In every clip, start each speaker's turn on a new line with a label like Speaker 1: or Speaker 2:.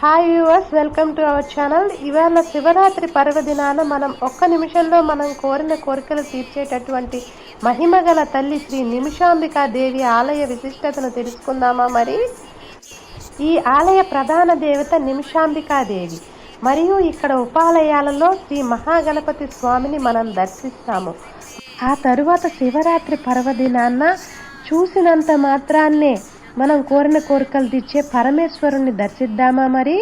Speaker 1: Hi viewers, welcome to our channel. ఇవాళ శివరాత్రి పర్వదినాన మనం ఒక్క నిమిషంలో మనం కోరిన కోరికలు తీర్చేటటువంటి మహిమగల తల్లి శ్రీ నిమిషాంబికా దేవి ఆలయ విశిష్టతను తెలుసుకుందామా? మరి ఈ ఆలయ ప్రధాన దేవత నిమిషాంబికా దేవి మరియు ఇక్కడ ఉపాలయాలలో శ్రీ మహాగణపతి స్వామిని మనం దర్శిస్తాము. ఆ తరువాత శివరాత్రి పర్వదినాన చూసినంత మాత్రాన్నే మనం కోరిన కోరికలు తీర్చే పరమేశ్వరుని దర్శిద్దామా? మరి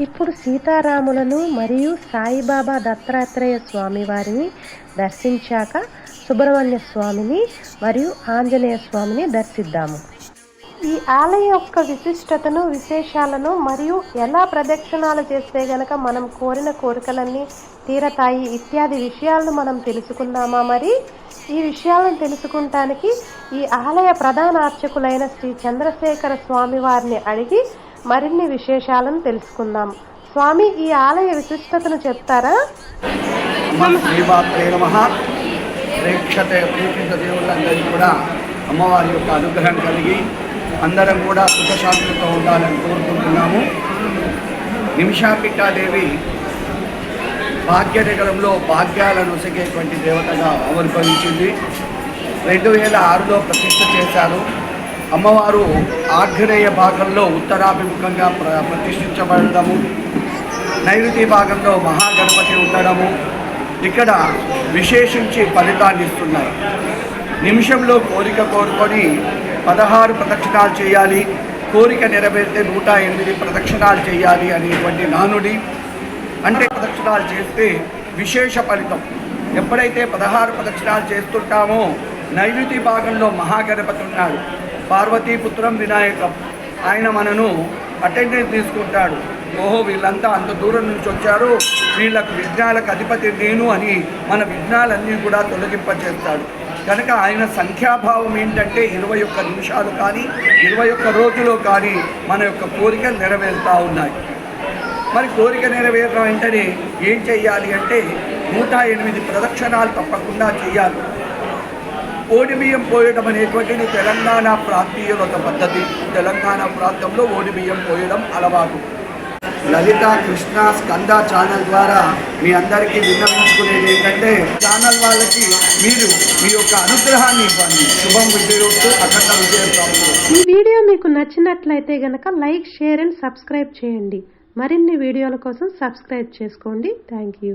Speaker 1: ఇప్పుడు సీతారాములను మరియు సాయిబాబా దత్తాత్రేయ స్వామి వారిని దర్శించాక సుబ్రహ్మణ్య స్వామిని మరియు ఆంజనేయ స్వామిని దర్శిద్దాము. ఈ ఆలయ యొక్క విశిష్టతను, విశేషాలను మరియు ఎలా ప్రదక్షిణాలు చేస్తే గనక మనం కోరిన కోరికలన్నీ తీరతాయి ఇత్యాది విషయాలను మనం తెలుసుకుందామా? మరి ఈ విషయాలను తెలుసుకుంటానికి ఈ ఆలయ ప్రధాన అర్చకులైన శ్రీ చంద్రశేఖర స్వామి వారిని అడిగి మరిన్ని విశేషాలను తెలుసుకుందాం. స్వామి, ఈ ఆలయ విశిష్టతను చెప్తారా?
Speaker 2: దేవుళ్ళందరికీ కూడా అమ్మవారి యొక్క అనుగ్రహం కలిగి అందరం కూడా సుఖశాంతులతో ఉండాలని కోరుకుంటున్నాము. నిమిషాంబికాదేవి భాగ్యనగరంలో భాగ్యాలను ఒసగేటువంటి దేవతగా ఆవిర్భవించింది. 2006లో ప్రతిష్ఠ చేశారు. అమ్మవారు ఆగ్నేయ భాగంలో ఉత్తరాభిముఖంగా ప్రతిష్ఠించబడము, నైరుతి భాగంలో మహాగణపతి ఉండడము ఇక్కడ విశేషించి ఫలితాన్ని ఇస్తున్నారు. నిమిషంలో కోరిక కోరుకొని 16 ప్రదక్షిణాలు చేయాలి, కోరిక నెరవేరితే 108 ప్రదక్షిణాలు చేయాలి అనేటువంటి నానుడి. అంటే ప్రదక్షిణాలు చేస్తే విశేష ఫలితం. ఎప్పుడైతే 16 ప్రదక్షిణాలు చేస్తుంటామో నైరుతి భాగంలో మహాగణపతి ఉన్నాడు, పార్వతీపుత్రం వినాయకం. ఆయన మనను అటెండెన్స్ తీసుకుంటాడు. ఓహో, వీళ్ళంతా అంత దూరం నుంచి వచ్చారు, వీళ్ళకు విఘ్నాలకు అధిపతి నేను అని మన విఘ్నాలన్నీ కూడా తొలగింపచేస్తాడు. కనుక ఆయన సంఖ్యాభావం ఏంటంటే 21 నిమిషాలు కానీ 21 రోజులు కానీ మన యొక్క కోరికలు నెరవేరుతూ ఉన్నాయి. మరి కోరిక నెరవేరిన వెంటనే ఏం చెయ్యాలి అంటే 108 ప్రదక్షిణాలు తప్పకుండా చేయాలి. ఓడి బియ్యం పోయడం అనేటువంటిది తెలంగాణ ప్రాంతీయుల ఒక పద్ధతి. తెలంగాణ ప్రాంతంలో ఓడి బియ్యం పోయడం అలవాటు. లలిత కృష్ణ స్కంద ఛానల్ ద్వారా మీ అందరికీ విన్నవించుకునేది ఏంటంటే ఛానల్ వాళ్ళకి మీరు మీ యొక్క అనుగ్రహాన్ని ఇవ్వండి. శుభం విజయోస్తు, అఖండ విజయం.
Speaker 1: ఈ వీడియో మీకు నచ్చినట్లయితే గనక లైక్, షేర్ అండ్ సబ్స్క్రైబ్ చేయండి. మరిన్ని వీడియోల కోసం సబ్స్క్రైబ్ చేసుకోండి. Thank you.